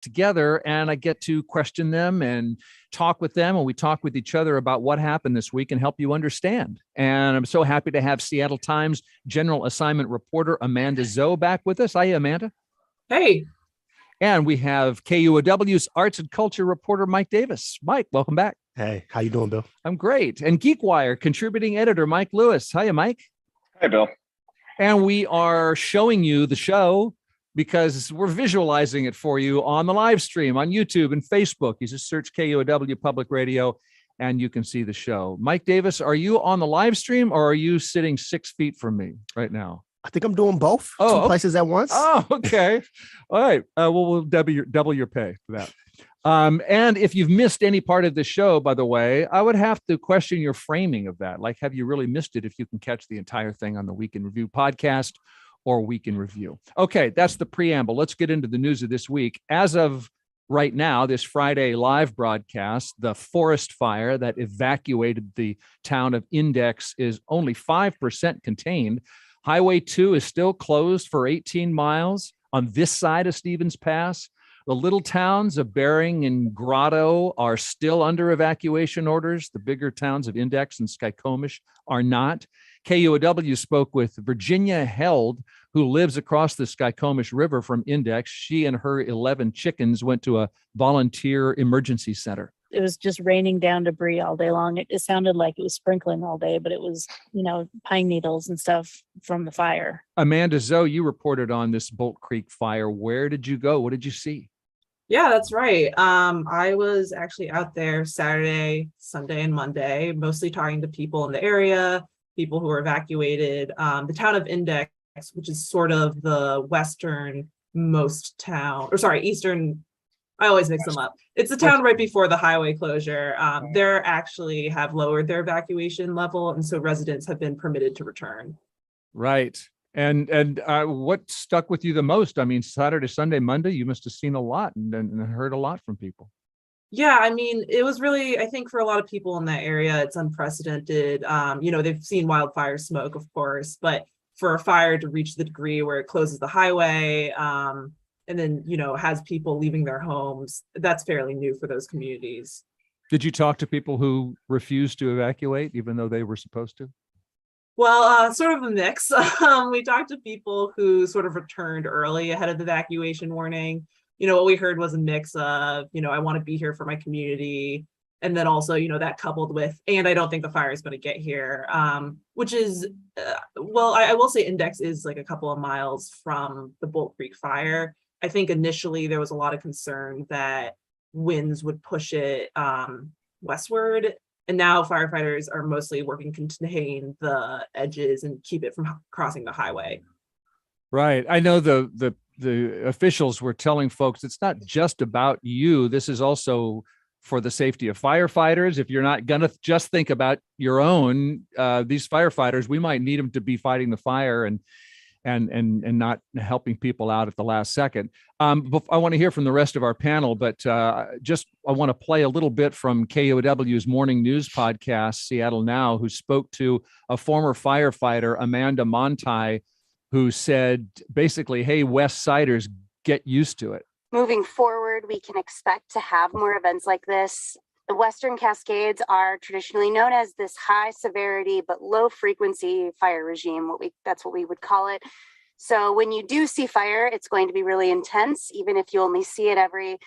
together and I get to question them and talk with them. And we talk with each other about what happened this week and help you understand. And I'm so happy to have Seattle Times general assignment reporter Amanda Zhou back with us. Hi, Amanda. Hey. And we have KUOW's arts and culture reporter, Mike Davis. Mike, welcome back. Hey, how you doing, Bill? I'm great. And Geekwire contributing editor, Mike Lewis. Hiya, Mike. Hey, Bill. And we are showing you the show because we're visualizing it for you on the live stream on YouTube and Facebook. You just search KUOW Public Radio and you can see the show. Mike Davis, are you on the live stream or are you sitting 6 feet from me right now? I think I'm doing both. Two places at once. Oh, okay. All right. We'll double your pay for that. And if you've missed any part of the show, by the way, I would have to question your framing of that. Like, have you really missed it if you can catch the entire thing on the Week in Review podcast or Week in Review? Okay, that's the preamble. Let's get into the news of this week. As of right now, this Friday live broadcast, the forest fire that evacuated the town of Index is only 5% contained. Highway 2 is still closed for 18 miles on this side of Stevens Pass. The little towns of Bering and Grotto are still under evacuation orders. The bigger towns of Index and Skykomish are not. KUOW spoke with Virginia Held, who lives across the Skykomish River from Index. She and her 11 chickens went to a volunteer emergency center. It was just raining down debris all day long. It sounded like it was sprinkling all day, but it was, pine needles and stuff from the fire. Amanda Zhou, you reported on this Bolt Creek fire. Where did you go? What did you see? Yeah, that's right. I was actually out there Saturday, Sunday, and Monday, mostly talking to people in the area, people who were evacuated. The town of Index, which is sort of the eastern. I always mix them up. It's the town right before the highway closure. They actually have lowered their evacuation level, and so residents have been permitted to return. Right. And what stuck with you the most? I mean, Saturday, Sunday, Monday, you must have seen a lot and heard a lot from people. Yeah, I mean, it was really, I think for a lot of people in that area, it's unprecedented. They've seen wildfire smoke, of course, but for a fire to reach the degree where it closes the highway, and then, has people leaving their homes, that's fairly new for those communities. Did you talk to people who refused to evacuate, even though they were supposed to? Well, sort of a mix. We talked to people who sort of returned early ahead of the evacuation warning. What we heard was a mix of, I want to be here for my community. And then also, that coupled with, and I don't think the fire is going to get here, which is, I will say Index is like a couple of miles from the Bolt Creek fire. I think initially there was a lot of concern that winds would push it westward. And now firefighters are mostly working to contain the edges and keep it from crossing the highway. Right. I know the officials were telling folks it's not just about you. This is also for the safety of firefighters. If you're not going to just think about your own, these firefighters, we might need them to be fighting the fire and not helping people out at the last second. I want to hear from the rest of our panel, but I want to play a little bit from KUOW's morning news podcast, Seattle Now, who spoke to a former firefighter, Amanda Zhou, who said basically, hey, Westsiders, get used to it. Moving forward, we can expect to have more events like this. The Western Cascades are traditionally known as this high severity but low frequency fire regime. That's what we would call it. So when you do see fire, it's going to be really intense, even if you only see it every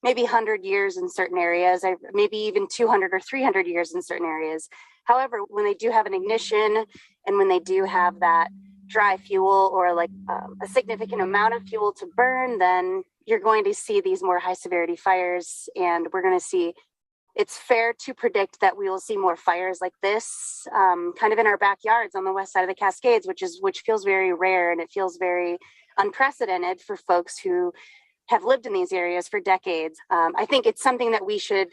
maybe 100 years in certain areas, or maybe even 200 or 300 years in certain areas. However, when they do have an ignition and when they do have that dry fuel or like a significant amount of fuel to burn, then you're going to see these more high severity fires, and we're going to see. It's fair to predict that we will see more fires like this kind of in our backyards on the west side of the Cascades, which feels very rare, and it feels very unprecedented for folks who have lived in these areas for decades. I think it's something that we should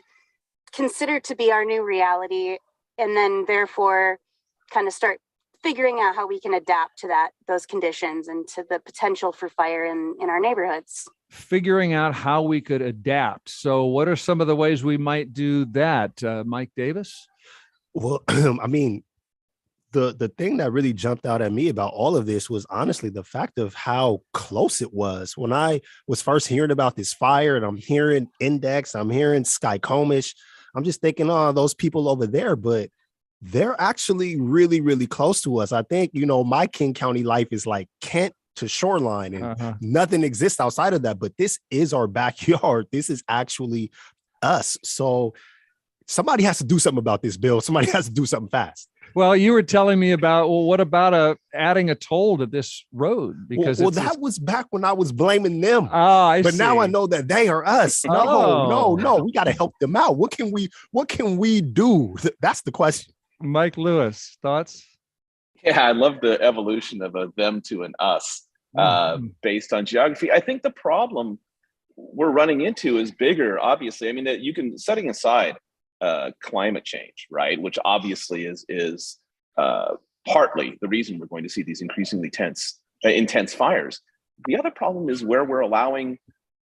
consider to be our new reality, and then therefore kind of start figuring out how we can adapt to those conditions and to the potential for fire in our neighborhoods. Figuring out how we could adapt. So what are some of the ways we might do that? Mike Davis? Well, I mean, the thing that really jumped out at me about all of this was honestly the fact of how close it was. When I was first hearing about this fire, and I'm hearing Index, I'm hearing Skycomish, I'm just thinking, oh, those people over there, but they're actually really, really close to us. I think, my King County life is like Kent to Shoreline, and nothing exists outside of that, but this is our backyard. This is actually us. So somebody has to do something about this, Bill. Somebody has to do something fast. Well, you were telling me about, what about adding a toll to this road? Because that was back when I was blaming them. But now I know that they are us. No, we got to help them out. What can we do? That's the question. Mike Lewis, thoughts? Yeah, I love the evolution of a them to an us based on geography. I think the problem we're running into is bigger, obviously. I mean, that you can, setting aside climate change, right, which obviously is partly the reason we're going to see these increasingly intense fires. The other problem is where we're allowing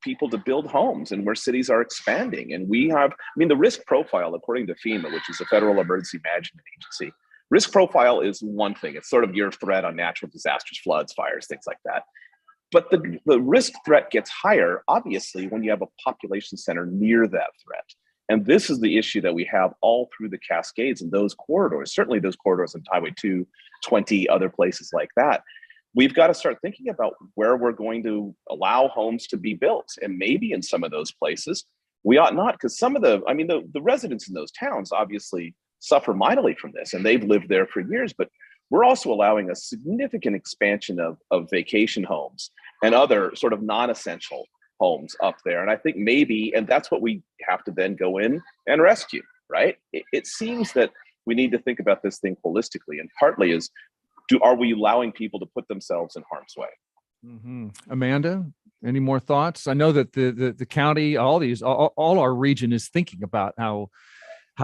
people to build homes and where cities are expanding. And the risk profile, according to FEMA, which is a federal emergency management agency, risk profile is one thing. It's sort of your threat on natural disasters, floods, fires, things like that. But the risk threat gets higher, obviously, when you have a population center near that threat. And this is the issue that we have all through the Cascades and those corridors, certainly those corridors on Highway 220, other places like that. We've got to start thinking about where we're going to allow homes to be built. And maybe in some of those places, we ought not, because some of the residents in those towns obviously suffer mightily from this, and they've lived there for years, but we're also allowing a significant expansion of vacation homes and other sort of non-essential homes up there. And I think maybe, and that's what we have to then go in and rescue, right? It seems that we need to think about this thing holistically, and partly is, are we allowing people to put themselves in harm's way? Mm-hmm. Amanda, any more thoughts? I know that the county, all our region is thinking about how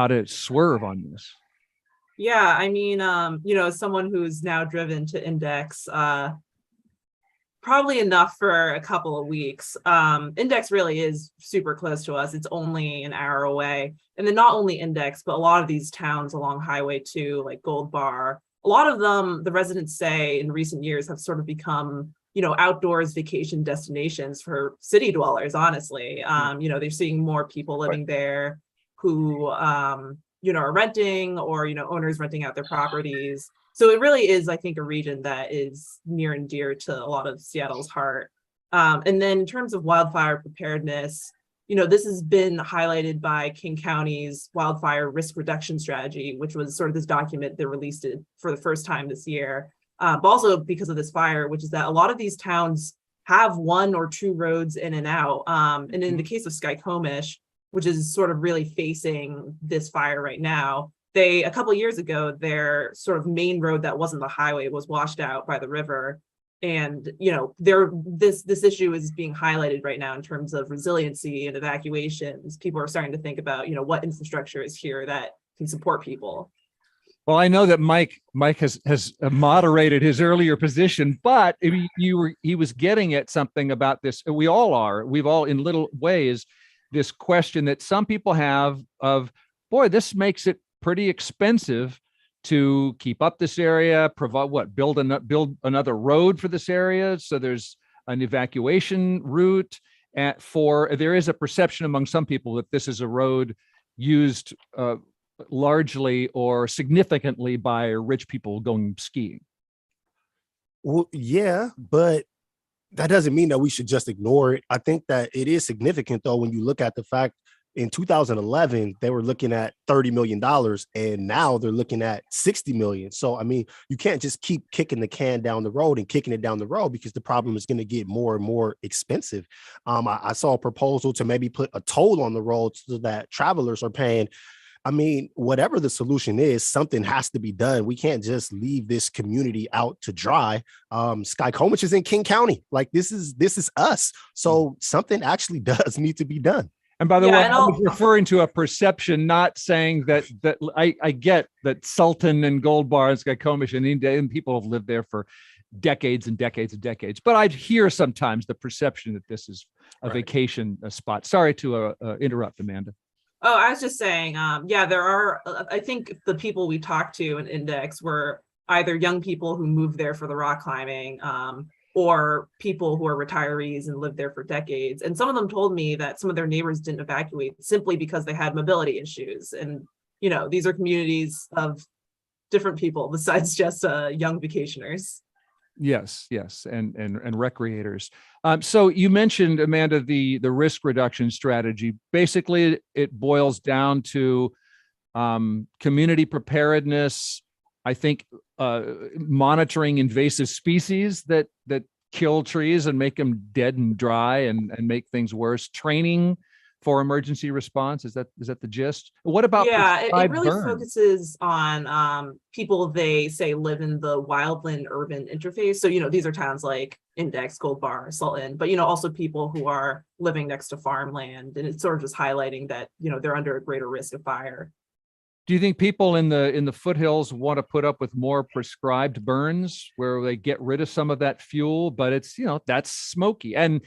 to swerve on this. Yeah, I mean, as someone who's now driven to Index, probably enough for a couple of weeks. Index really is super close to us. It's only an hour away. And then not only Index, but a lot of these towns along Highway 2, like Gold Bar, a lot of them, the residents say in recent years, have sort of become, outdoors vacation destinations for city dwellers, honestly. They're seeing more people living there who, are renting, or, owners renting out their properties. So it really is, I think, a region that is near and dear to a lot of Seattle's heart. And then in terms of wildfire preparedness, this has been highlighted by King County's wildfire risk reduction strategy, which was sort of this document that released it for the first time this year. But also because of this fire, which is that a lot of these towns have one or two roads in and out. And in the case of Skycomish, which is sort of really facing this fire right now, a couple of years ago, their sort of main road that wasn't the highway was washed out by the river. And, this issue is being highlighted right now in terms of resiliency and evacuations. People are starting to think about, what infrastructure is here that can support people. Well, I know that Mike has moderated his earlier position, but he was getting at something about this. We've all in little ways, this question that some people have of, boy, this makes it pretty expensive to keep up this area, build another road for this area. So there's an evacuation route. There is a perception among some people that this is a road used largely or significantly by rich people going skiing. Well, yeah, but that doesn't mean that we should just ignore it. I think that it is significant, though, when you look at the fact in 2011, they were looking at $30 million, and now they're looking at $60 million. So, I mean, you can't just keep kicking the can down the road and kicking it down the road, because the problem is going to get more and more expensive. I saw a proposal to maybe put a toll on the road so that travelers are paying. I mean, whatever the solution is, something has to be done. We can't just leave this community out to dry. Skycomish is in King County. Like, this is us. So something actually does need to be done. And by the way, I was referring to a perception, not saying that I get that Sultan and Gold Bar and Skycomish and people have lived there for decades and decades and decades. But I hear sometimes the perception that this is a vacation spot. Sorry to interrupt, Amanda. Oh, I was just saying, there are, I think the people we talked to in Index were either young people who moved there for the rock climbing, or people who are retirees and lived there for decades. And some of them told me that some of their neighbors didn't evacuate simply because they had mobility issues. And, you know, these are communities of different people besides just young vacationers. Yes, and recreators. So you mentioned, Amanda, the risk reduction strategy. Basically, it boils down to community preparedness. I think monitoring invasive species that kill trees and make them dead and dry and make things worse. Training for emergency response. Is that the gist? What about it really focuses on people they say live in the wildland urban interface. So, you know, these are towns like Index, Gold Bar, Sultan, but, you know, also people who are living next to farmland. And it's sort of just highlighting that, you know, they're under a greater risk of fire. Do you think people in the foothills want to put up with more prescribed burns where they get rid of some of that fuel, but it's, you know, that's smoky and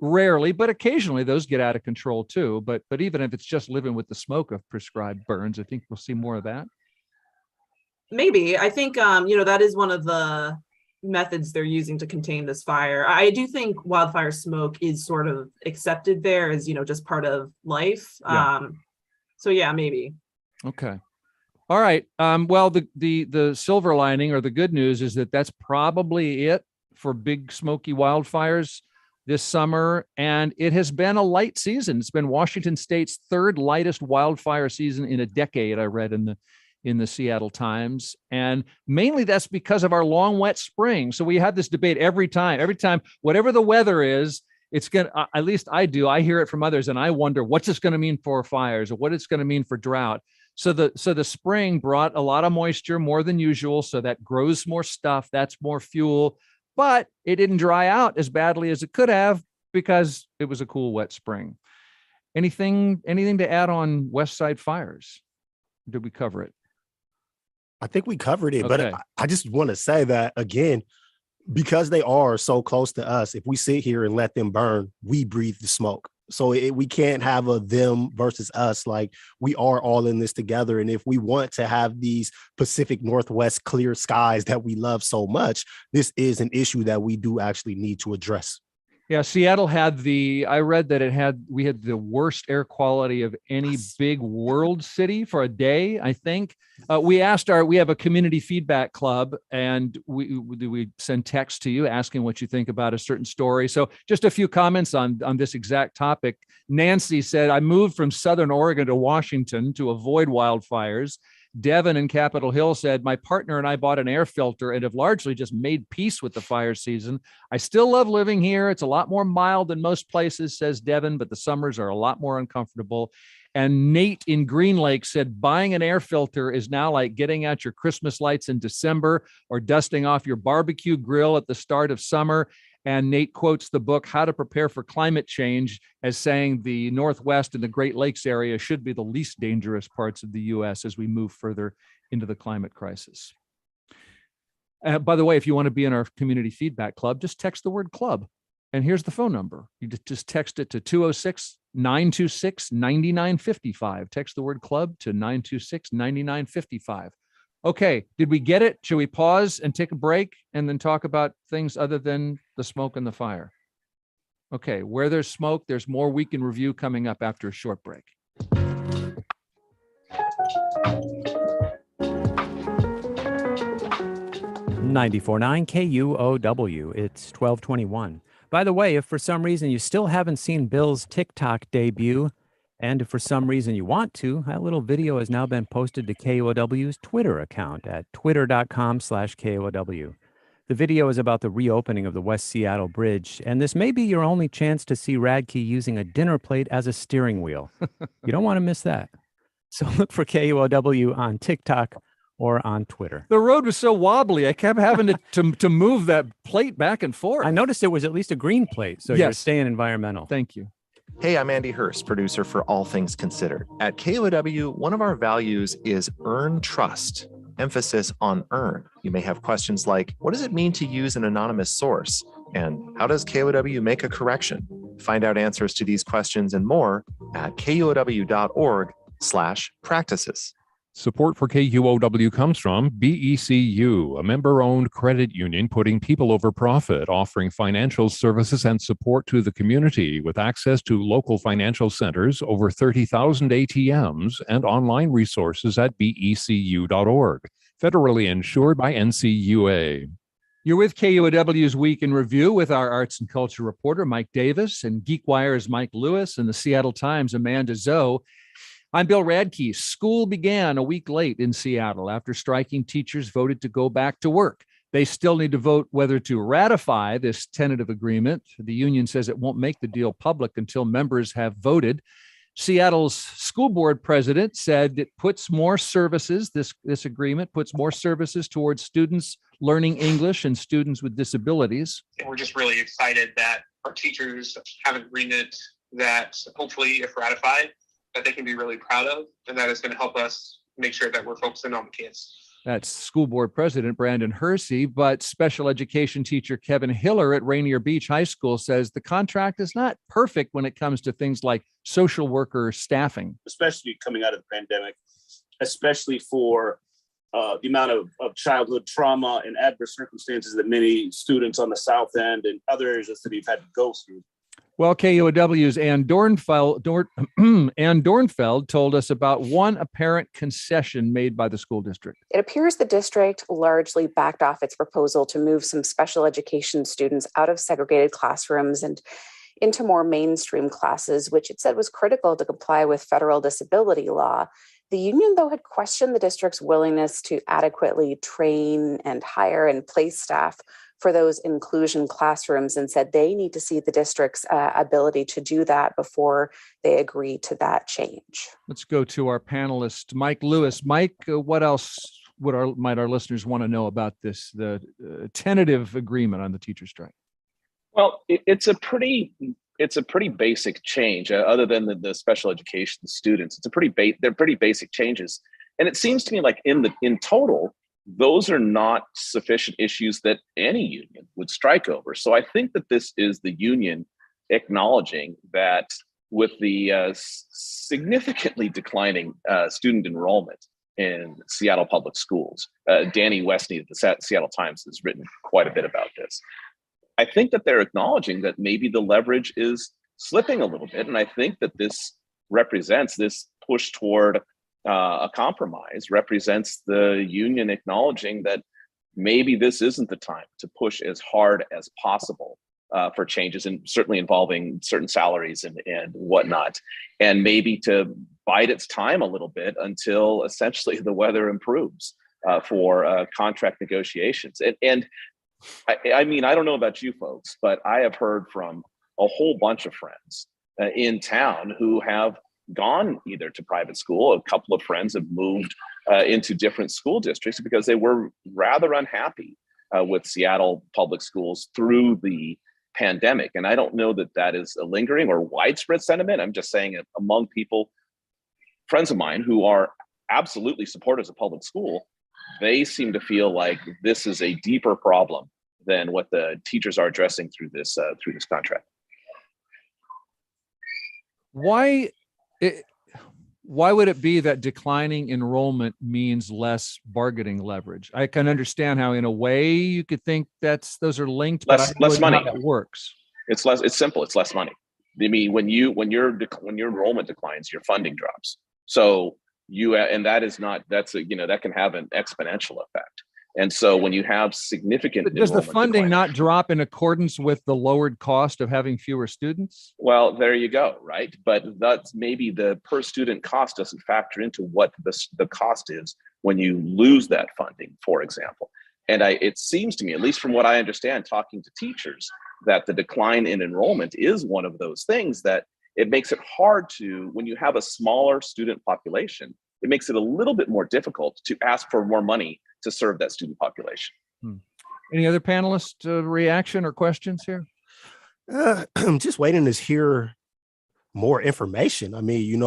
rarely, but occasionally those get out of control too. But even if it's just living with the smoke of prescribed burns, I think we'll see more of that. Maybe. I think, you know, that is one of the methods they're using to contain this fire. I do think wildfire smoke is sort of accepted there as, you know, just part of life. Yeah. So yeah, maybe. Okay. All right. Well, the silver lining or the good news is that that's probably it for big smoky wildfires this summer. And it has been a light season. It's been Washington State's third lightest wildfire season in a decade, I read in the Seattle Times. And mainly that's because of our long, wet spring. So we had this debate every time, whatever the weather is, it's going to, at least I do, I hear it from others and I wonder what's this going to mean for fires or what it's going to mean for drought. So the spring brought a lot of moisture, more than usual. So that grows more stuff. That's more fuel, but it didn't dry out as badly as it could have because it was a cool, wet spring. Anything to add on westside fires? Did we cover it? I think we covered it, Okay. but I just want to say that again, because they are so close to us, if we sit here and let them burn, we breathe the smoke. So we can't have a them versus us. Like, we are all in this together. And if we want to have these Pacific Northwest clear skies that we love so much, this is an issue that we do actually need to address. Yeah, Seattle I read that we had the worst air quality of any big world city for a day, I think. We have a community feedback club, and we send texts to you asking what you think about a certain story. So just a few comments on this exact topic. Nancy said, I moved from Southern Oregon to Washington to avoid wildfires. Devin in Capitol Hill said, my partner and I bought an air filter and have largely just made peace with the fire season. I still love living here. It's a lot more mild than most places, says Devin, but the summers are a lot more uncomfortable. And Nate in Green Lake said, buying an air filter is now like getting out your Christmas lights in December or dusting off your barbecue grill at the start of summer. And Nate quotes the book, How to Prepare for Climate Change, as saying the Northwest and the Great Lakes area should be the least dangerous parts of the U.S. as we move further into the climate crisis. By the way, if you want to be in our community feedback club, just text the word club. And here's the phone number. You just text it to 206-926-9955. Text the word club to 926-9955. Okay, did we get it? Should we pause and take a break and then talk about things other than the smoke and the fire? Okay, where there's smoke, there's more Week in Review coming up after a short break. 94.9 KUOW. It's 12:21. By the way, if for some reason you still haven't seen Bill's TikTok debut, and if for some reason you want to, that little video has now been posted to KUOW's Twitter account at twitter.com/KUOW. The video is about the reopening of the West Seattle Bridge, and this may be your only chance to see Radke using a dinner plate as a steering wheel. You don't want to miss that. So look for KUOW on TikTok or on Twitter. The road was so wobbly, I kept having to move that plate back and forth. I noticed it was at least a green plate, so Yes. you're staying environmental. Thank you. Hey, I'm Andy Hurst, producer for All Things Considered. At KUOW, one of our values is earn trust, emphasis on earn. You may have questions like, what does it mean to use an anonymous source? And how does KUOW make a correction? Find out answers to these questions and more at kuow.org/practices. Support for KUOW comes from BECU, a member-owned credit union putting people over profit, offering financial services and support to the community with access to local financial centers, over 30,000 ATMs, and online resources at becu.org. Federally insured by NCUA. You're with KUOW's Week in Review with our arts and culture reporter, Mike Davis, and Geekwire's Mike Lewis, and the Seattle Times Amanda Zhou. I'm Bill Radke. School began a week late in Seattle after striking teachers voted to go back to work. They still need to vote whether to ratify this tentative agreement. The union says it won't make the deal public until members have voted. Seattle's school board president said it puts more services, this agreement puts more services towards students learning English and students with disabilities. And we're just really excited that our teachers have an agreement that hopefully, if ratified, that they can be really proud of, and that is going to help us make sure that we're focusing on the kids. That's school board president Brandon Hersey, but special education teacher Kevin Hiller at Rainier Beach High School says the contract is not perfect when it comes to things like social worker staffing. Especially coming out of the pandemic, especially for the amount of childhood trauma and adverse circumstances that many students on the South End and other areas of the city have had to go through. Well, KUOW's Ann Dornfeld told us about one apparent concession made by the school district. It appears the district largely backed off its proposal to move some special education students out of segregated classrooms and into more mainstream classes, which it said was critical to comply with federal disability law. The union, though, had questioned the district's willingness to adequately train and hire and place staff for those inclusion classrooms and said they need to see the district's ability to do that before they agree to that change. Let's go to our panelist, Mike Lewis. Mike, what else might our listeners want to know about this, the tentative agreement on the teacher strike? Well, it's a pretty basic change. Other than the special education students, they're pretty basic changes, and it seems to me like in total, those are not sufficient issues that any union would strike over. So I think that this is the union acknowledging that with the significantly declining student enrollment in Seattle public schools, Danny Westney of the Seattle Times has written quite a bit about this. I think that they're acknowledging that maybe the leverage is slipping a little bit. And I think that this represents this push toward a compromise, represents the union acknowledging that maybe this isn't the time to push as hard as possible for changes, and certainly involving certain salaries and whatnot, and maybe to bide its time a little bit until essentially the weather improves for contract negotiations. And I mean, I don't know about you folks, but I have heard from a whole bunch of friends in town who have gone either to private school. A couple of friends have moved into different school districts because they were rather unhappy with Seattle public schools through the pandemic. And I don't know that that is a lingering or widespread sentiment. I'm just saying it among people, friends of mine who are absolutely supporters of public school, they seem to feel like this is a deeper problem than what the teachers are addressing through this contract. Why would it be that declining enrollment means less bargaining leverage? I can understand how, in a way, you could think those are linked. Less money. How that works. It's simple. It's less money. I mean, when your enrollment declines, your funding drops. So that can have an exponential effect. And so when you have significant, but does the funding not drop in accordance with the lowered cost of having fewer students? Well, there you go, right? But that's maybe the per student cost doesn't factor into what the cost is when you lose that funding, for example. And it seems to me, at least from what I understand, talking to teachers, that the decline in enrollment is one of those things that it makes it hard to, when you have a smaller student population, it makes it a little bit more difficult to ask for more money to serve that student population. Any other panelist reaction or questions here? I'm just waiting to hear more information. I mean,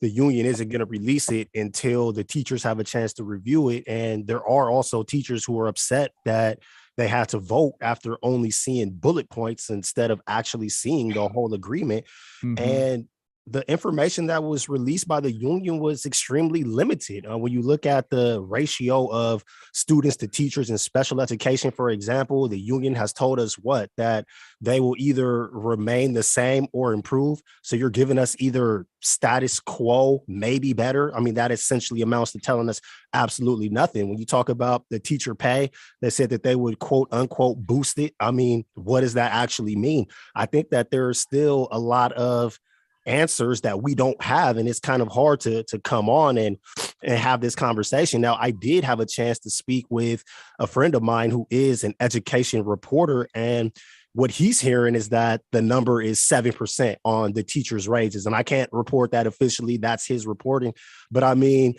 the union isn't going to release it until the teachers have a chance to review it. And there are also teachers who are upset that they had to vote after only seeing bullet points instead of actually seeing the whole agreement. And the information that was released by the union was extremely limited. When you look at the ratio of students to teachers in special education, for example, the union has told us that they will either remain the same or improve. So you're giving us either status quo, maybe better. I mean, that essentially amounts to telling us absolutely nothing. When you talk about the teacher pay, they said that they would quote unquote boost it. I mean, what does that actually mean? I think that there's still a lot of answers that we don't have, and it's kind of hard to come on and have this conversation. Now, I did have a chance to speak with a friend of mine who is an education reporter, and what he's hearing is that the number is 7% on the teachers' raises, and I can't report that officially. That's his reporting, but I mean,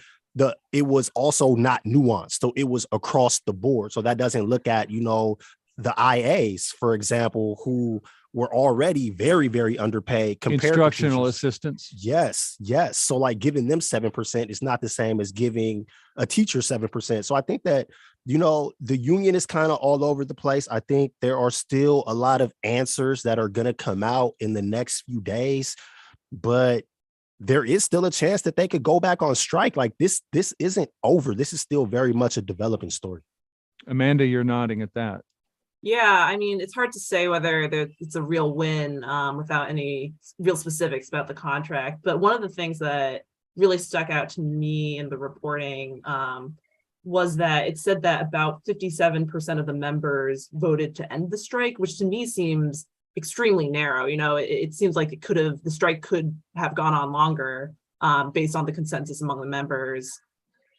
it was also not nuanced, so it was across the board. So that doesn't look at, you know, the IAs, for example, who were already very, very underpaid compared instructional to assistants. Yes. So like giving them 7% is not the same as giving a teacher 7%. So I think that, you know, the union is kind of all over the place. I think there are still a lot of answers that are going to come out in the next few days, but there is still a chance that they could go back on strike. Like this isn't over. This is still very much a developing story. Amanda, you're nodding at that. Yeah, I mean, it's hard to say whether it's a real win without any real specifics about the contract. But one of the things that really stuck out to me in the reporting was that it said that about 57% of the members voted to end the strike, which to me seems extremely narrow. You know, it seems like the strike could have gone on longer based on the consensus among the members.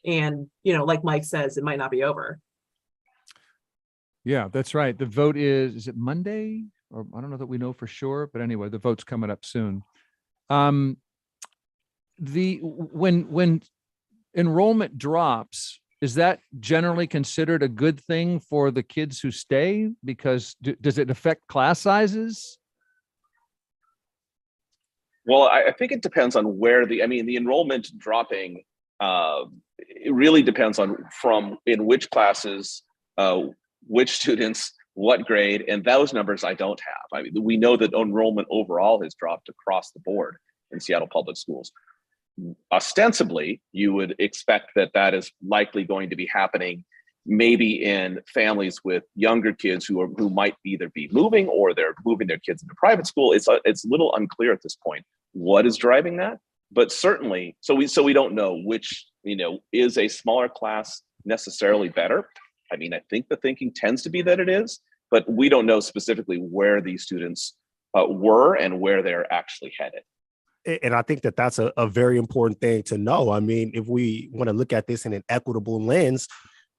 And, you know, like Mike says, it might not be over. Yeah, that's right. The vote is it Monday? Or I don't know that we know for sure, but anyway, the vote's coming up soon. When enrollment drops, is that generally considered a good thing for the kids who stay? Because does it affect class sizes? Well, I think it depends on where the enrollment dropping, it really depends on in which classes, which students, what grade, and those numbers I don't have. I mean, we know that enrollment overall has dropped across the board in Seattle public schools. Ostensibly, you would expect that is likely going to be happening maybe in families with younger kids who might either be moving or they're moving their kids into private school. It's a little unclear at this point what is driving that, but certainly, so we don't know which, you know, is a smaller class necessarily better. I mean, I think the thinking tends to be that it is, but we don't know specifically where these students were and where they're actually headed. And I think that that's a very important thing to know. I mean, if we want to look at this in an equitable lens,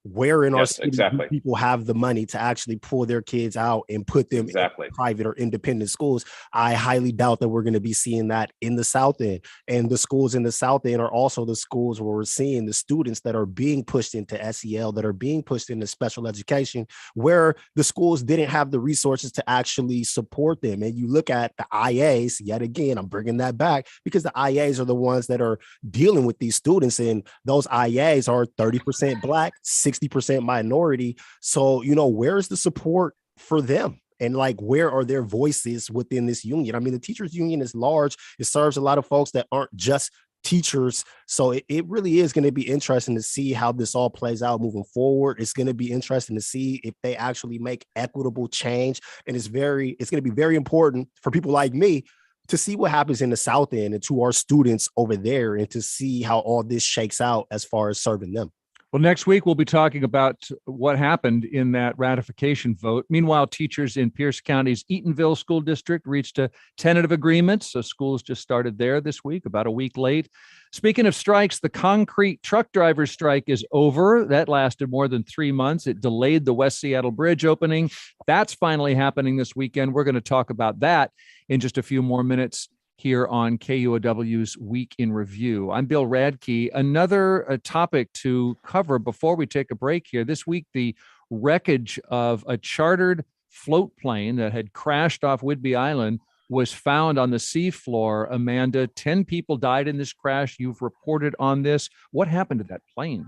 where in our city do people have the money to actually pull their kids out and put them in private or independent schools? I highly doubt that we're going to be seeing that in the South End. And the schools in the South End are also the schools where we're seeing the students that are being pushed into SEL, that are being pushed into special education, where the schools didn't have the resources to actually support them. And you look at the IAs, yet again, I'm bringing that back because the IAs are the ones that are dealing with these students. And those IAs are 30% Black, 60% minority. So, you know, where's the support for them? And like, where are their voices within this union? I mean, the teachers union is large. It serves a lot of folks that aren't just teachers. So it really is going to be interesting to see how this all plays out moving forward. It's going to be interesting to see if they actually make equitable change. And it's going to be very important for people like me to see what happens in the South End and to our students over there, and to see how all this shakes out as far as serving them. Well, next week, we'll be talking about what happened in that ratification vote. Meanwhile, teachers in Pierce County's Eatonville School District reached a tentative agreement. So schools just started there this week, about a week late. Speaking of strikes, the concrete truck driver strike is over. That lasted more than 3 months. It delayed the West Seattle Bridge opening. That's finally happening this weekend. We're going to talk about that in just a few more minutes here on KUOW's Week in Review. I'm Bill Radke. Another topic to cover before we take a break here. This week, the wreckage of a chartered float plane that had crashed off Whidbey Island was found on the seafloor. Amanda, 10 people died in this crash. You've reported on this. What happened to that plane?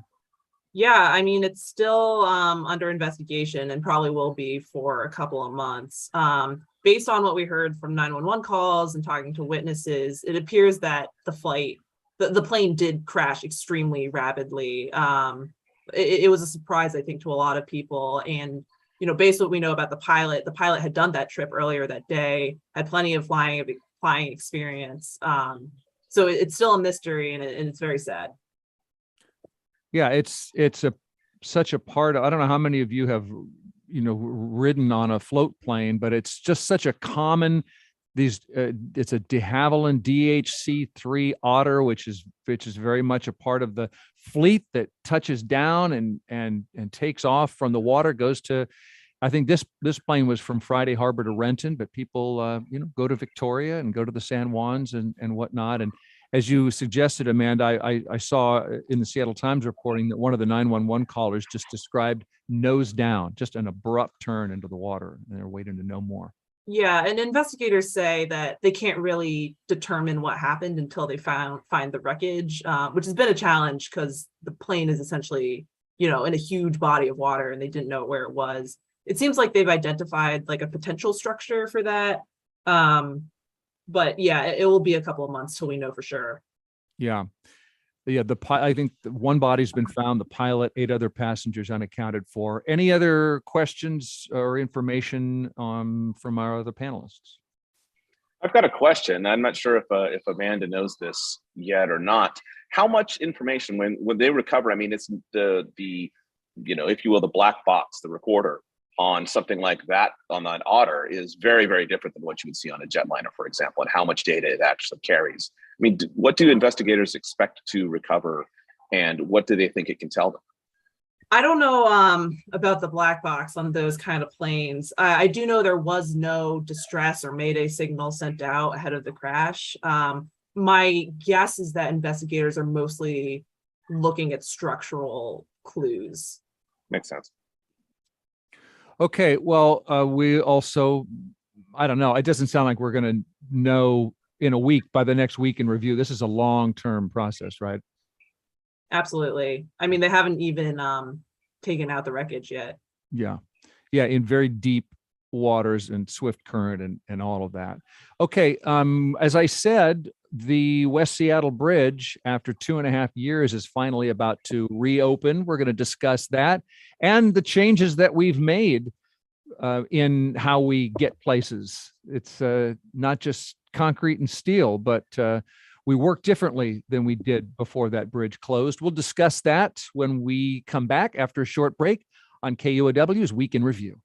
Yeah, I mean, it's still under investigation and probably will be for a couple of months. based on what we heard from 911 calls and talking to witnesses, it appears that the plane did crash extremely rapidly. It was a surprise, I think, to a lot of people. And, based on what we know about the pilot had done that trip earlier that day, had plenty of flying experience. So it's still a mystery, and it's very sad. Yeah, it's such a part of, I don't know how many of you have, ridden on a float plane, but it's just such a common, it's a de Havilland DHC-3 Otter, which is very much a part of the fleet that touches down and takes off from the water, goes to, I think this plane was from Friday Harbor to Renton, but people, go to Victoria and go to the San Juans and whatnot. And as you suggested, Amanda, I saw in the Seattle Times reporting that one of the 911 callers just described nose down, just an abrupt turn into the water, and they're waiting to know more. Yeah, and investigators say that they can't really determine what happened until they find the wreckage, which has been a challenge because the plane is essentially, in a huge body of water, and they didn't know where it was. It seems like they've identified like a potential structure for that. But yeah, it will be a couple of months till we know for sure. Yeah. I think one body's been found, the pilot, 8 other passengers unaccounted for. Any other questions or information from our other panelists? I've got a question. I'm not sure if Amanda knows this yet or not. How much information when they recover? I mean, it's the if you will, the black box, the recorder on something like that on an Otter is very, very different than what you would see on a jetliner, for example, and how much data it actually carries. I mean, what do investigators expect to recover, and what do they think it can tell them? I don't know about the black box on those kind of planes. I do know there was no distress or mayday signal sent out ahead of the crash. My guess is that investigators are mostly looking at structural clues. Makes sense. Okay, well, we also, I don't know, it doesn't sound like we're going to know in a week, by the next week in review. This is a long-term process, right? Absolutely. I mean, they haven't even taken out the wreckage yet. Yeah, in very deep waters and swift current and all of that. Okay, as I said, the West Seattle Bridge, after 2.5 years, is finally about to reopen. We're going to discuss that and the changes that we've made in how we get places. It's not just concrete and steel, but we work differently than we did before that bridge closed. We'll discuss that when we come back after a short break on KUOW's Week in Review.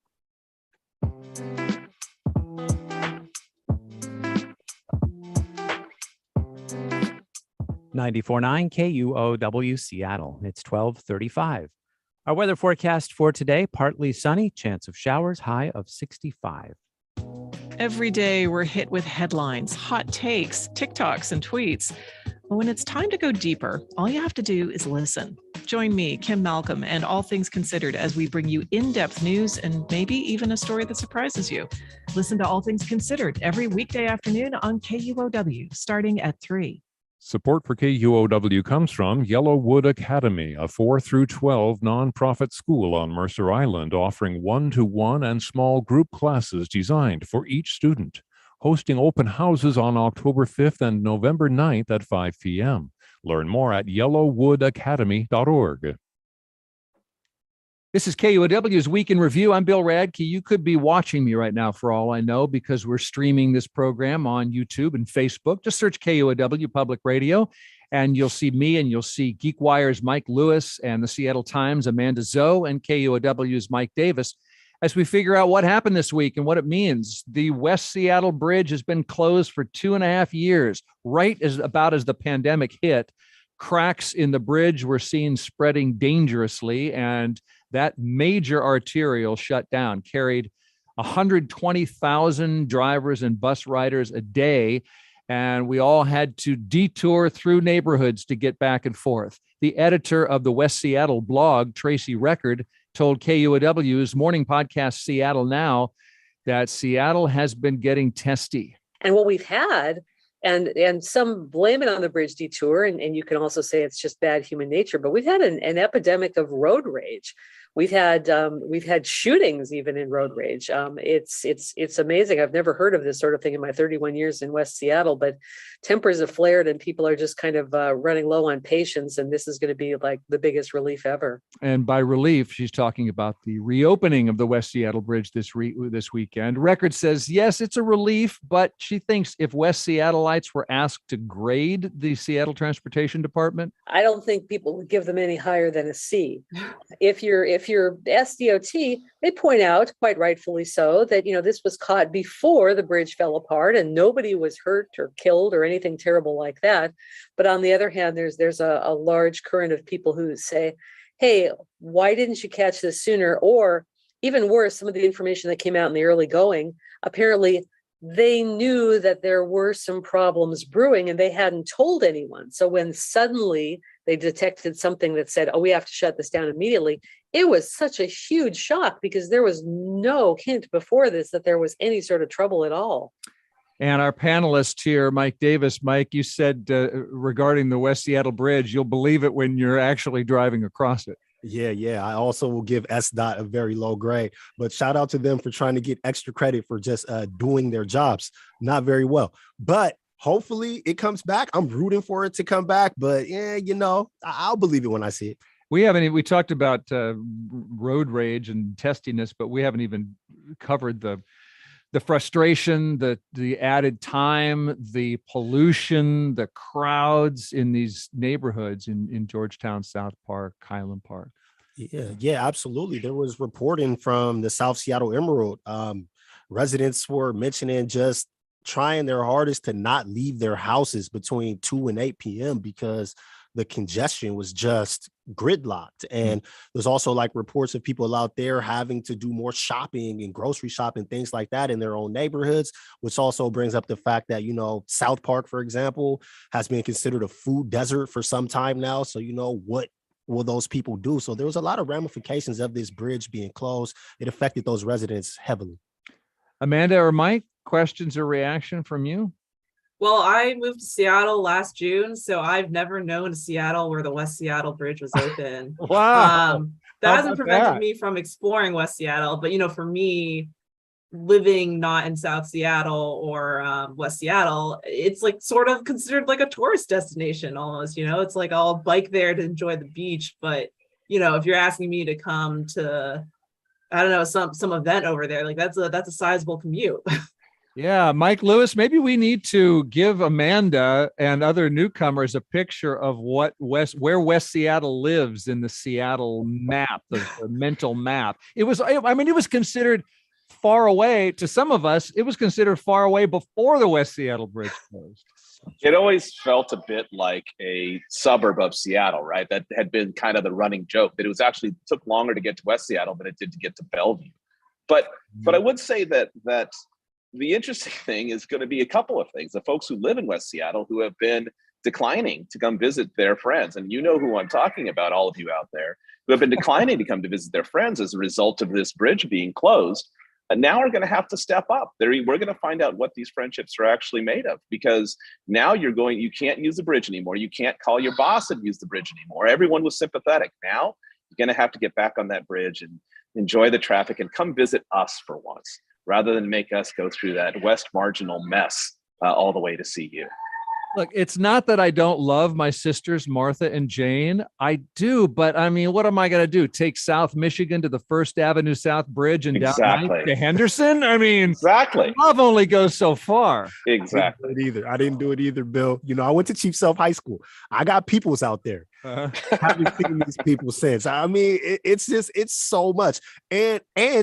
.949 KUOW Seattle. It's 12:35. Our weather forecast for today: partly sunny, chance of showers, high of 65. Every day we're hit with headlines, hot takes, TikToks, and tweets. But when it's time to go deeper, all you have to do is listen. Join me, Kim Malcolm, and All Things Considered as we bring you in-depth news and maybe even a story that surprises you. Listen to All Things Considered every weekday afternoon on KUOW, starting at 3. Support for KUOW comes from Yellowwood Academy, a 4 through 12 nonprofit school on Mercer Island, offering one-to-one and small group classes designed for each student. Hosting open houses on October 5th and November 9th at 5 p.m. Learn more at yellowwoodacademy.org. This is KUOW's Week in Review. I'm Bill Radke. You could be watching me right now for all I know, because we're streaming this program on YouTube and Facebook. Just search KUOW Public Radio, and you'll see me, and you'll see Geekwire's Mike Lewis and the Seattle Times Amanda Zhou and KUOW's Mike Davis as we figure out what happened this week and what it means. The West Seattle Bridge has been closed for 2.5 years, about as the pandemic hit. Cracks in the bridge were seen spreading dangerously, and that major arterial shutdown carried 120,000 drivers and bus riders a day, and we all had to detour through neighborhoods to get back and forth. The editor of the West Seattle blog, Tracy Record, told KUOW's morning podcast Seattle Now that Seattle has been getting testy. And what we've had, and some blame it on the bridge detour, and you can also say it's just bad human nature, but we've had an epidemic of road rage, We've had shootings even in road rage. It's amazing. I've never heard of this sort of thing in my 31 years in West Seattle, but tempers have flared and people are just kind of running low on patience. And this is going to be like the biggest relief ever. And by relief, she's talking about the reopening of the West Seattle Bridge this weekend. Record says, yes, it's a relief, but she thinks if West Seattleites were asked to grade the Seattle Transportation Department, I don't think people would give them any higher than a C. If you're SDOT, they point out, quite rightfully so, that this was caught before the bridge fell apart and nobody was hurt or killed or anything terrible like that. But on the other hand, there's a large current of people who say, hey, why didn't you catch this sooner? Or even worse, some of the information that came out in the early going, apparently they knew that there were some problems brewing and they hadn't told anyone. So when suddenly they detected something that said, oh, we have to shut this down immediately, it was such a huge shock because there was no hint before this that there was any sort of trouble at all. And our panelist here, Mike Davis. Mike, you said regarding the West Seattle Bridge, you'll believe it when you're actually driving across it. Yeah. I also will give SDOT a very low grade, but shout out to them for trying to get extra credit for just doing their jobs. Not very well, but hopefully it comes back. I'm rooting for it to come back, but I'll believe it when I see it. We talked about road rage and testiness, but we haven't even covered the frustration, the added time, the pollution, the crowds in these neighborhoods in Georgetown, South Park, Highland Park. Yeah, absolutely. There was reporting from the South Seattle Emerald. Residents were mentioning just trying their hardest to not leave their houses between 2 and 8 p.m. because the congestion was just gridlocked. And there's also like reports of people out there having to do more shopping and grocery shopping, things like that in their own neighborhoods, which also brings up the fact that, South Park, for example, has been considered a food desert for some time now. So, what will those people do? So there was a lot of ramifications of this bridge being closed. It affected those residents heavily. Amanda or Mike, questions or reaction from you? Well, I moved to Seattle last June, so I've never known a Seattle where the West Seattle Bridge was open. Wow. That hasn't prevented me from exploring West Seattle, but for me, living not in South Seattle or West Seattle, it's like sort of considered like a tourist destination almost. It's like I'll bike there to enjoy the beach, but if you're asking me to come to, I don't know, some event over there, like that's a sizable commute. Yeah, Mike Lewis, maybe we need to give Amanda and other newcomers a picture of where West Seattle lives in the Seattle map, the mental map. It was considered far away to some of us. It was considered far away before the West Seattle Bridge closed. It always felt a bit like a suburb of Seattle, right? That had been kind of the running joke, that it was actually took longer to get to West Seattle than it did to get to Bellevue. But I would say that the interesting thing is going to be a couple of things. The folks who live in West Seattle who have been declining to come visit their friends, and you know who I'm talking about, all of you out there, who have been declining to come to visit their friends as a result of this bridge being closed, and now are going to have to step up. We're going to find out what these friendships are actually made of, because now you can't use the bridge anymore. You can't call your boss and use the bridge anymore. Everyone was sympathetic. Now you're going to have to get back on that bridge and enjoy the traffic and come visit us for once, rather than make us go through that West Marginal mess all the way to see you. Look, it's not that I don't love my sisters, Martha and Jane. I do, but I mean, what am I going to do? Take South Michigan to the First Avenue South Bridge and down to Henderson? I mean, exactly. Love only goes so far. Exactly. I didn't do it either, Bill. I went to Chief Self High School. I got peoples out there. Haven't seen these people since. I mean, it's so much. And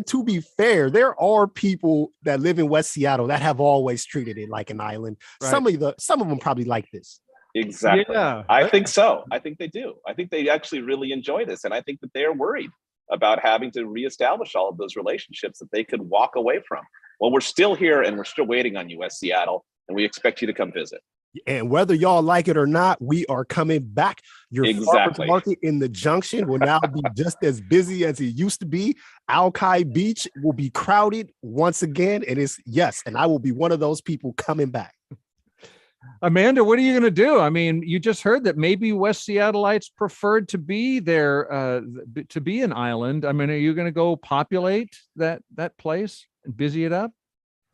to be fair, there are people that live in West Seattle that have always treated it like an island. Right. Some of them probably like this. Exactly. Yeah. I think so. I think they do. I think they actually really enjoy this. And I think that they are worried about having to reestablish all of those relationships that they could walk away from. Well, we're still here and we're still waiting on you, West Seattle, and we expect you to come visit. And whether y'all like it or not, we are coming back. Your farmers market in the Junction will now be just as busy as it used to be. Alki Beach will be crowded once again. And and I will be one of those people coming back. Amanda, what are you going to do? I mean, you just heard that maybe West Seattleites preferred to be there, to be an island. I mean, are you going to go populate that place and busy it up?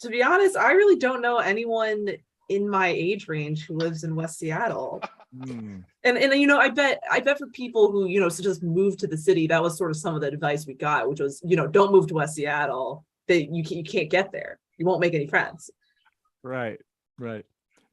To be honest, I really don't know anyone in my age range who lives in West Seattle. And you know, I bet for people who, you know, so just move to the city, that was sort of some of the advice we got, which was, you know, don't move to West Seattle. That you can't get there. You won't make any friends. Right.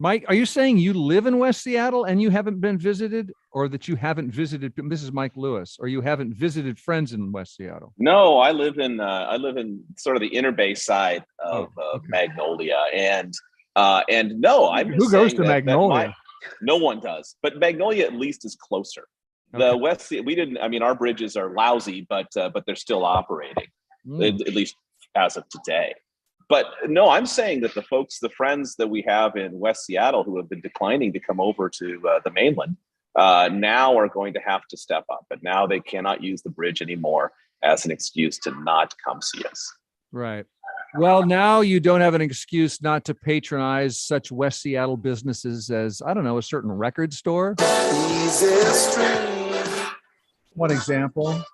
Mike, are you saying you live in West Seattle and you haven't been visited, or that you haven't visited? This is Mike Lewis, or you haven't visited friends in West Seattle? No, I live in sort of the inner bay side of Magnolia, and no, I'm just who goes saying to Magnolia? No one does, but Magnolia at least is closer. The West, we didn't. I mean, our bridges are lousy, but they're still operating, at least as of today. But no, I'm saying that the friends that we have in West Seattle who have been declining to come over to the mainland now are going to have to step up. But now they cannot use the bridge anymore as an excuse to not come see us. Right. Well, now you don't have an excuse not to patronize such West Seattle businesses as, I don't know, a certain record store. One example.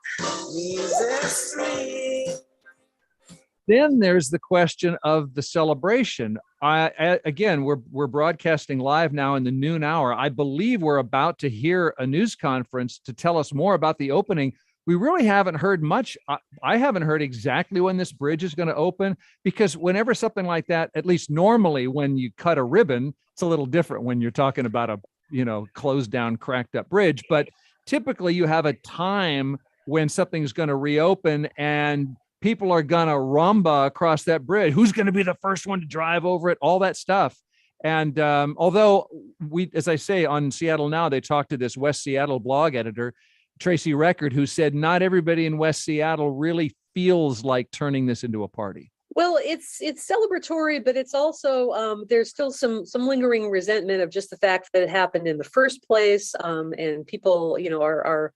Then there's the question of the celebration. Again, we're broadcasting live now in the noon hour. I believe we're about to hear a news conference to tell us more about the opening. We really haven't heard much. I haven't heard exactly when this bridge is going to open, because whenever something like that, at least normally when you cut a ribbon, it's a little different when you're talking about a, you know, closed down, cracked up bridge. But typically you have a time when something's going to reopen and people are going to rumba across that bridge. Who's going to be the first one to drive over it? All that stuff. And although we, as I say, on Seattle Now, they talked to this West Seattle blog editor, Tracy Record, who said not everybody in West Seattle really feels like turning this into a party. Well, it's celebratory, but it's also there's still some lingering resentment of just the fact that it happened in the first place, and people, you know, are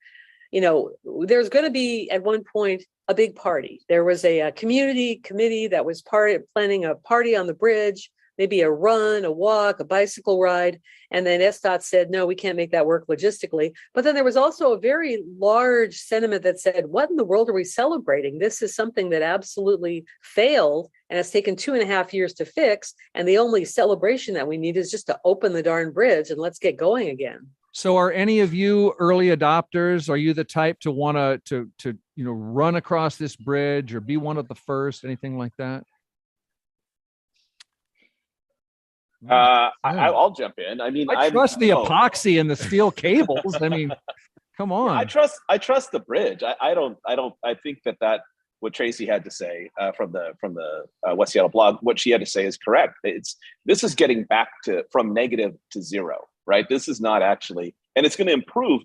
you know, there's going to be at one point a big party. There was a community committee that was planning a party on the bridge, maybe a run, a walk, a bicycle ride. And then SDOT said, no, we can't make that work logistically. But then there was also a very large sentiment that said, what in the world are we celebrating? This is something that absolutely failed and has taken 2.5 years to fix. And the only celebration that we need is just to open the darn bridge and let's get going again. So are any of you early adopters? Are you the type to want to you know, run across this bridge or be one of the first, anything like that? I'll jump in. I mean, I trust the epoxy and the steel cables. I mean, come on. I trust the bridge. I think that what Tracy had to say from the West Seattle blog, what she had to say is correct. This is getting back from negative to zero, right? This is not actually, and it's going to improve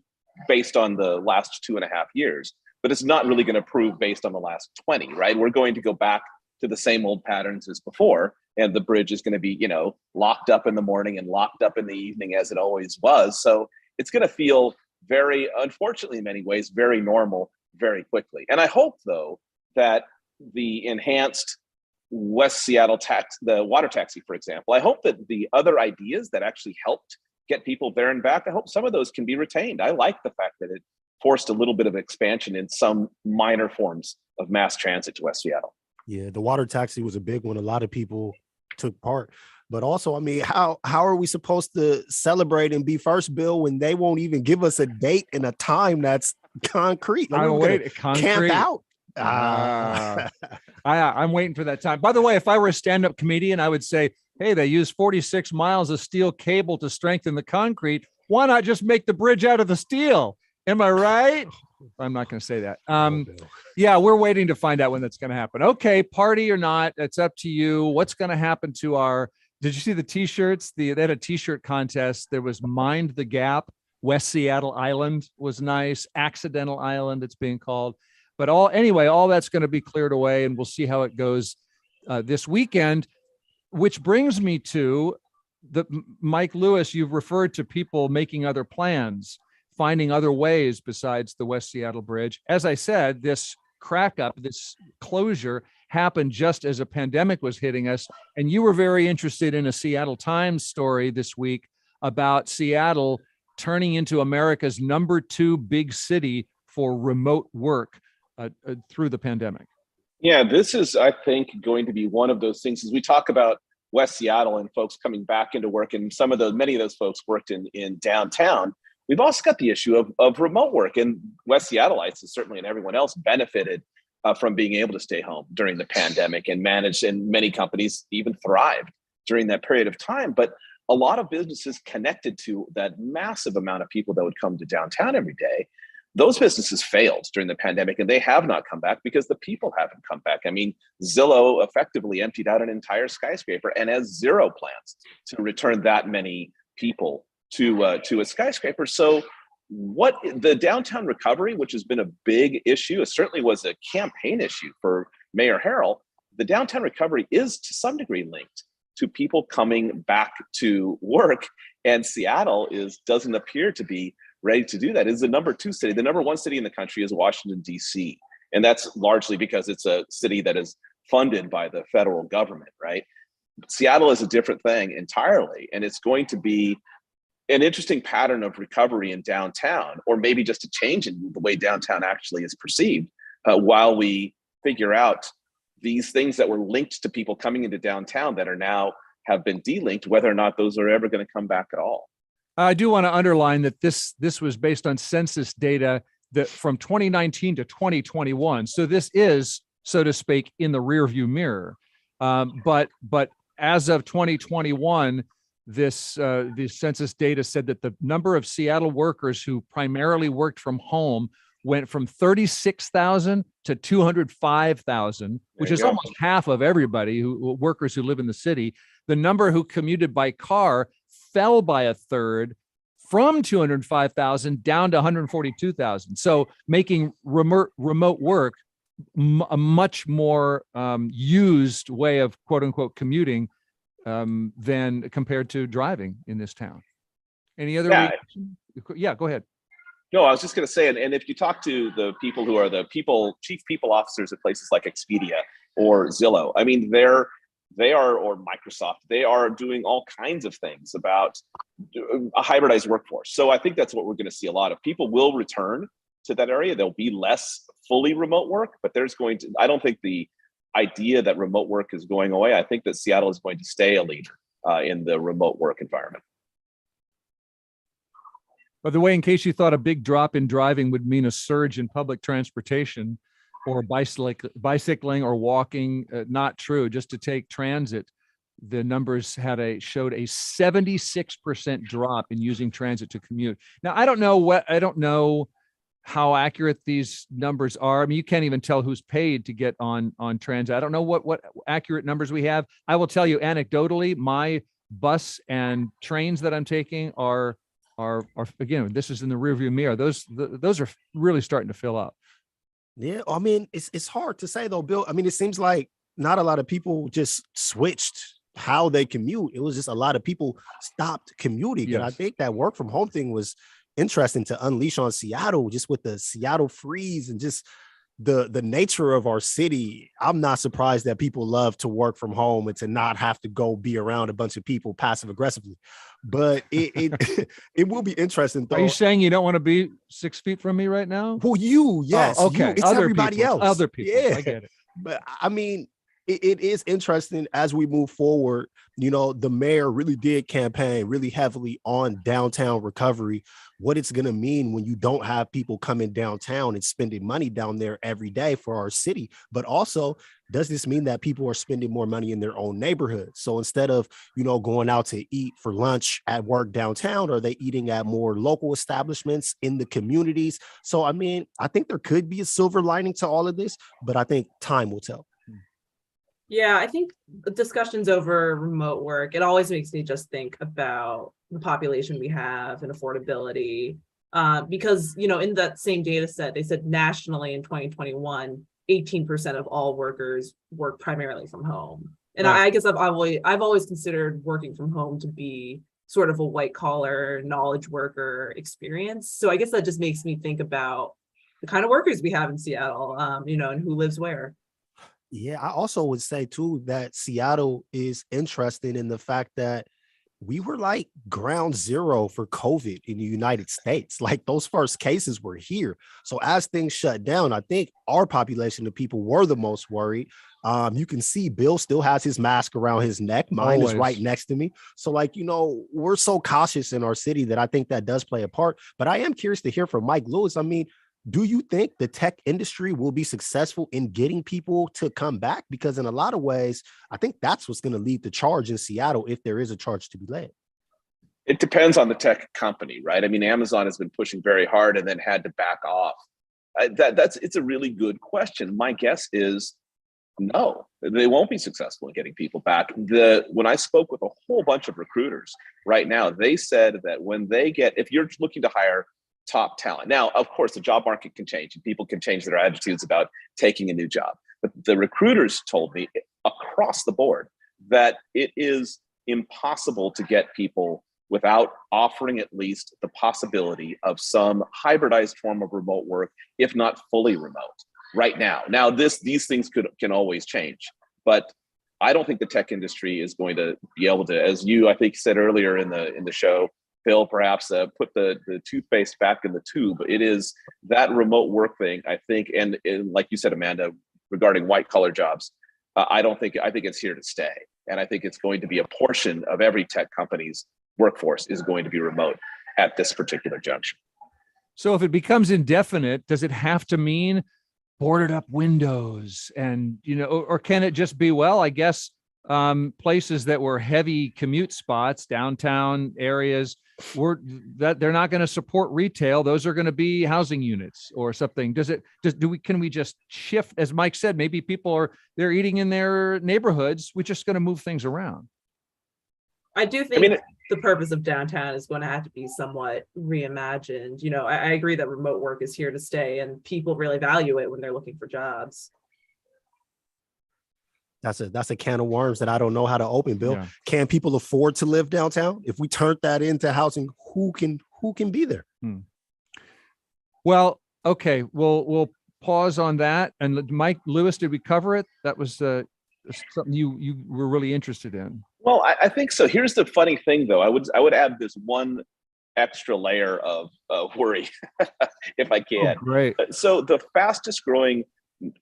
based on the last 2.5 years, but it's not really going to improve based on the last 20, right? We're going to go back to the same old patterns as before. And the bridge is going to be, you know, locked up in the morning and locked up in the evening as it always was. So it's going to feel very, unfortunately, in many ways, very normal very quickly. And I hope, though, that the enhanced West Seattle the water taxi, for example, I hope that the other ideas that actually helped get people there and back, I hope some of those can be retained. I like the fact that it forced a little bit of expansion in some minor forms of mass transit to West Seattle. Yeah, the water taxi was a big one. A lot of people took part. But also, I mean, how are we supposed to celebrate and be first, Bill, when they won't even give us a date and a time that's concrete? Like, camp out. I'm waiting for that time. By the way, if I were a stand-up comedian, I would say, hey, they used 46 miles of steel cable to strengthen the concrete. Why not just make the bridge out of the steel? Am I right? I'm not going to say that. Yeah, we're waiting to find out when that's going to happen. Okay, party or not, it's up to you. What's going to happen to our, did you see the t-shirts? They had a t-shirt contest. There was Mind the Gap. West Seattle Island was nice. Accidental Island, it's being called. But all that's going to be cleared away, and we'll see how it goes this weekend, which brings me to Mike Lewis, you've referred to people making other plans, finding other ways besides the West Seattle Bridge. As I said, this crack up, this closure happened just as a pandemic was hitting us. And you were very interested in a Seattle Times story this week about Seattle turning into America's #2 big city for remote work through the pandemic. Yeah, this is, I think, going to be one of those things as we talk about West Seattle and folks coming back into work, and many of those folks worked in downtown. We've also got the issue of remote work, and West Seattleites, and certainly and everyone else, benefited from being able to stay home during the pandemic and managed, and many companies even thrived during that period of time. But a lot of businesses connected to that massive amount of people that would come to downtown every day, those businesses failed during the pandemic, and they have not come back because the people haven't come back. I mean, Zillow effectively emptied out an entire skyscraper and has zero plans to return that many people to a skyscraper. So what the downtown recovery, which has been a big issue, it certainly was a campaign issue for Mayor Harrell. The downtown recovery is to some degree linked to people coming back to work, and Seattle doesn't appear to be ready to do that. It's the #2 city. The #1 city in the country is Washington, D.C. And that's largely because it's a city that is funded by the federal government, right? Seattle is a different thing entirely. And it's going to be an interesting pattern of recovery in downtown, or maybe just a change in the way downtown actually is perceived, while we figure out these things that were linked to people coming into downtown that are now have been delinked, whether or not those are ever going to come back at all. I do want to underline that this was based on census data that from 2019 to 2021. So this is, so to speak, in the rearview mirror. But as of 2021, the census data said that the number of Seattle workers who primarily worked from home went from 36,000 to 205,000, which is almost half of everybody workers who live in the city. The number who commuted by car fell by a third, from 205,000 down to 142,000. So making remote work a much more used way of quote unquote commuting than compared to driving in this town. Any other reaction? Yeah, go ahead. No, I was just going to say, and if you talk to the people who are the chief people officers at places like Expedia or Zillow, I mean, they are, or Microsoft, they are doing all kinds of things about a hybridized workforce. So I think that's what we're going to see a lot of. People will return to that area. There'll be less fully remote work, but I don't think the idea that remote work is going away. I think that Seattle is going to stay a leader in the remote work environment. By the way, in case you thought a big drop in driving would mean a surge in public transportation or bicycling or walking, not true. Just to take transit, the numbers showed a 76% drop in using transit to commute. Now, I don't know how accurate these numbers are. I mean, you can't even tell who's paid to get on transit. I don't know what accurate numbers we have. I will tell you anecdotally, my bus and trains that I'm taking are again, this is in the rearview mirror. Those are really starting to fill up. Yeah, I mean, it's hard to say though, Bill. I mean, it seems like not a lot of people just switched how they commute. It was just a lot of people stopped commuting. Yes. And I think that work from home thing was interesting to unleash on Seattle, just with the Seattle freeze and just the nature of our city. I'm not surprised that people love to work from home and to not have to go be around a bunch of people passive aggressively. But it will be interesting though. Are you saying you don't want to be 6 feet from me right now? Well, yes. Oh, okay. It's everybody else. Other people. Yeah. I get it. But I mean, it is interesting as we move forward. You know, the mayor really did campaign really heavily on downtown recovery, what it's going to mean when you don't have people coming downtown and spending money down there every day for our city. But also, does this mean that people are spending more money in their own neighborhood? So instead of, going out to eat for lunch at work downtown, are they eating at more local establishments in the communities? So, I mean, I think there could be a silver lining to all of this, but I think time will tell. Yeah, I think the discussions over remote work, it always makes me just think about the population we have and affordability. Because, in that same data set, they said nationally in 2021, 18% of all workers work primarily from home. And right. I guess I've always considered working from home to be sort of a white collar knowledge worker experience. So I guess that just makes me think about the kind of workers we have in Seattle, and who lives where. Yeah, I also would say too that Seattle is interesting in the fact that we were like ground zero for COVID in the United States. Like those first cases were here. So as things shut down, I think our population of people were the most worried. You can see Bill still has his mask around his neck. Mine is right next to me. So like, we're so cautious in our city that I think that does play a part. But I am curious to hear from Mike Lewis. I mean, do you think the tech industry will be successful in getting people to come back? Because in a lot of ways, I think that's what's going to lead the charge in Seattle if there is a charge to be led. It depends on the tech company, right? I mean, Amazon has been pushing very hard and then had to back off. It's a really good question. My guess is no, they won't be successful in getting people back. When I spoke with a whole bunch of recruiters right now, they said that if you're looking to hire top talent. Now, of course, the job market can change and people can change their attitudes about taking a new job. But the recruiters told me across the board that it is impossible to get people without offering at least the possibility of some hybridized form of remote work, if not fully remote right now. Now, these things can always change, but I don't think the tech industry is going to be able to, as you, I think, said earlier in the show, Bill, perhaps put the toothpaste back in the tube. It is that remote work thing, I think, and like you said, Amanda, regarding white collar jobs, I think it's here to stay. And I think it's going to be a portion of every tech company's workforce is going to be remote at this particular juncture. So if it becomes indefinite, does it have to mean boarded up windows and, or can it just be, well, I guess places that were heavy commute spots, downtown areas, they're not going to support retail. Those are going to be housing units or something. Can we just shift, as Mike said, maybe people they're eating in their neighborhoods. We're just going to move things around. I do think the purpose of downtown is going to have to be somewhat reimagined. I agree that remote work is here to stay and people really value it when they're looking for jobs. That's a can of worms that I don't know how to open, Bill. Yeah. Can people afford to live downtown? If we turn that into housing, who can be there? Well, okay, we'll pause on that. And Mike Lewis, did we cover it? That was something you were really interested in. Well, I think so. Here's the funny thing, though. I would add this one extra layer of worry, if I can. Oh, great. So the fastest growing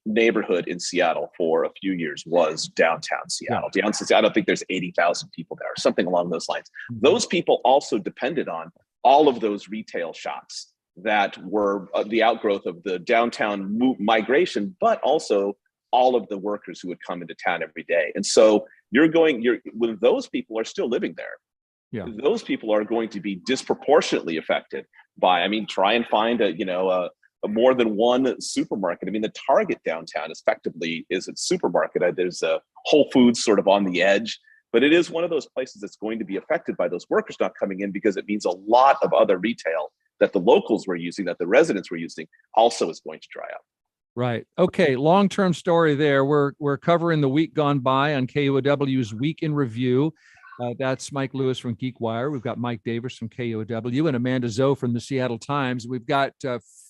neighborhood in Seattle for a few years was downtown Seattle. Yeah. I don't think there's 80,000 people there, or something along those lines. Those people also depended on all of those retail shops that were the outgrowth of the downtown migration, but also all of the workers who would come into town every day. And so when those people are still living there, those people are going to be disproportionately affected by, try and find a more than one supermarket. The Target downtown effectively is a supermarket. There's a Whole Foods sort of on the edge, but it is one of those places that's going to be affected by those workers not coming in, because it means a lot of other retail that the locals were using, that the residents were using, also is going to dry up. Right. Okay. Long-term story there. We're covering the week gone by on KUOW's Week in Review. That's Mike Lewis from Geekwire. We've got Mike Davis from KUOW and Amanda Zhou from the Seattle Times. We've got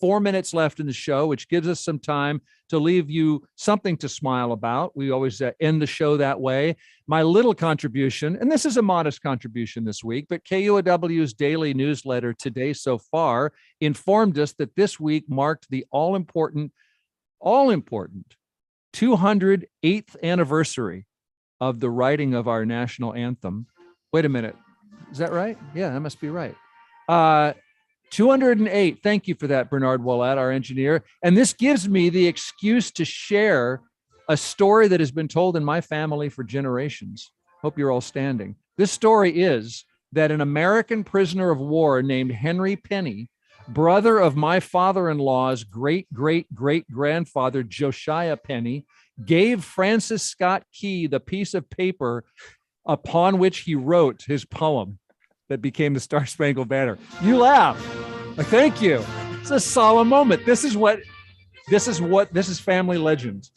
4 minutes left in the show, which gives us some time to leave you something to smile about. We always end the show that way. My little contribution, and this is a modest contribution this week, but KUOW's daily newsletter Today So Far informed us that this week marked the all-important 208th anniversary of the writing of our national anthem. Wait a minute. Is that right? Yeah, that must be right. 208. Thank you for that, Bernard Wallat, our engineer. And this gives me the excuse to share a story that has been told in my family for generations. Hope you're all standing. This story is that an American prisoner of war named Henry Penny, brother of my father-in-law's great-great-great-grandfather, Josiah Penny, gave Francis Scott Key the piece of paper upon which he wrote his poem that became the Star Spangled Banner. You laugh. Thank you. It's a solemn moment. This is family legend.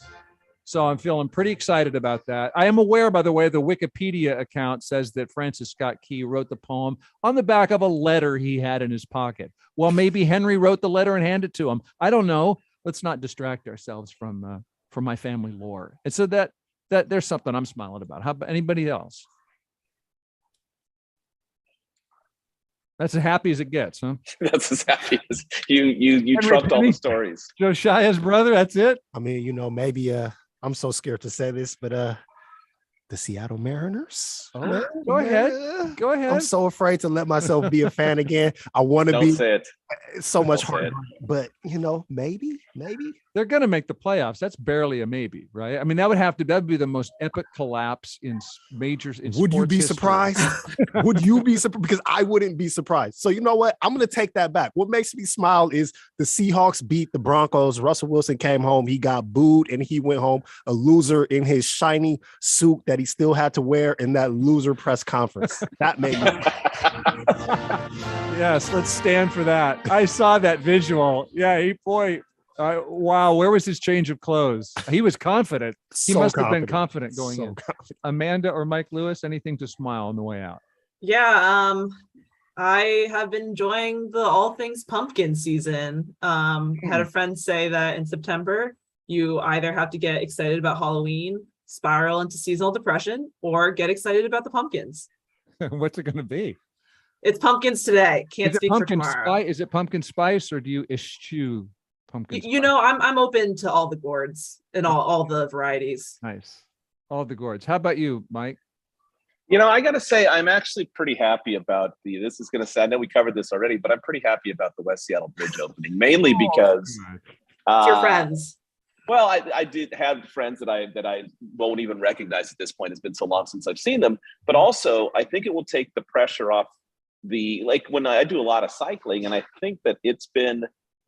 So I'm feeling pretty excited about that. I am aware, by the way, the Wikipedia account says that Francis Scott Key wrote the poem on the back of a letter he had in his pocket. Well, maybe Henry wrote the letter and handed it to him. I don't know. Let's not distract ourselves from for my family lore. And so that there's something I'm smiling about. How about anybody else? That's as happy as it gets, huh? That's as happy as you trumped all the stories. Josiah's brother, that's it? I mean, maybe I'm so scared to say this, but the Seattle Mariners. Oh, go ahead. Go ahead. I'm so afraid to let myself be a fan again. I want to be. Don't say it. It's so much Don't say harder. But maybe. They're going to make the playoffs. That's barely a maybe, right? I mean, that'd be the most epic collapse in majors. Would you be surprised? Would you be surprised? Because I wouldn't be surprised. So you know what? I'm going to take that back. What makes me smile is the Seahawks beat the Broncos. Russell Wilson came home. He got booed and he went home a loser in his shiny suit that he still had to wear in that loser press conference. That made me. Yes, let's stand for that. I saw that visual. Yeah, wow, where was his change of clothes? He was confident. He must have been confident going in. Confident. Amanda or Mike Lewis, anything to smile on the way out? Yeah, I have been enjoying the all things pumpkin season. Had a friend say that in September, you either have to get excited about Halloween, spiral into seasonal depression, or get excited about the pumpkins. What's it going to be? It's pumpkins today. Can't speak for tomorrow. Is it pumpkin spice or do you eschew pumpkin spice? I'm open to all the gourds and all the varieties. Nice. All the gourds. How about you, Mike? I got to say, I'm actually pretty happy about this is going to say, I know we covered this already, but I'm pretty happy about the West Seattle Bridge opening, mainly because it's your friends. Well, I did have friends that I won't even recognize at this point. It's been so long since I've seen them, but also I think it will take the pressure off when I do a lot of cycling, and I think that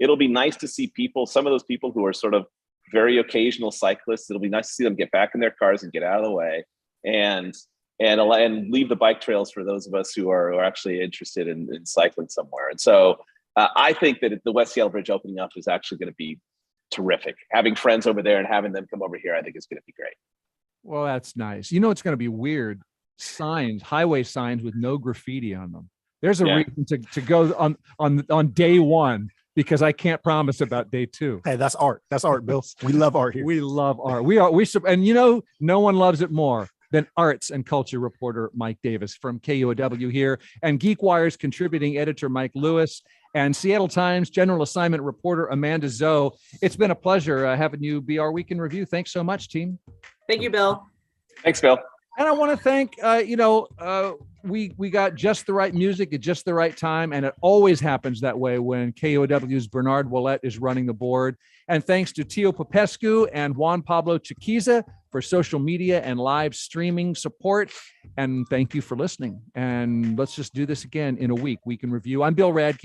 it'll be nice to see some of those people who are sort of very occasional cyclists. It'll be nice to see them get back in their cars and get out of the way and leave the bike trails for those of us who are actually interested in cycling somewhere. And so I think that the West Seattle Bridge opening up is actually going to be terrific. Having friends over there and having them come over here, I think is going to be great. Well, that's nice. It's going to be weird. Highway signs with no graffiti on them. There's a reason to go on day one, because I can't promise about day two. Hey, that's art. That's art, Bill. We love art here. We love art. And no one loves it more than arts and culture reporter Mike Davis from KUOW here, and Geekwire's contributing editor Mike Lewis, and Seattle Times general assignment reporter Amanda Zhou. It's been a pleasure having you be our week in review. Thanks so much, team. Thank you, Bill. Thanks, Bill. And I want to thank, we got just the right music at just the right time. And it always happens that way when KUOW's Bernard Ouellette is running the board. And thanks to Tio Popescu and Juan Pablo Chiquiza for social media and live streaming support. And thank you for listening. And let's just do this again in a week in review. I'm Bill Radke.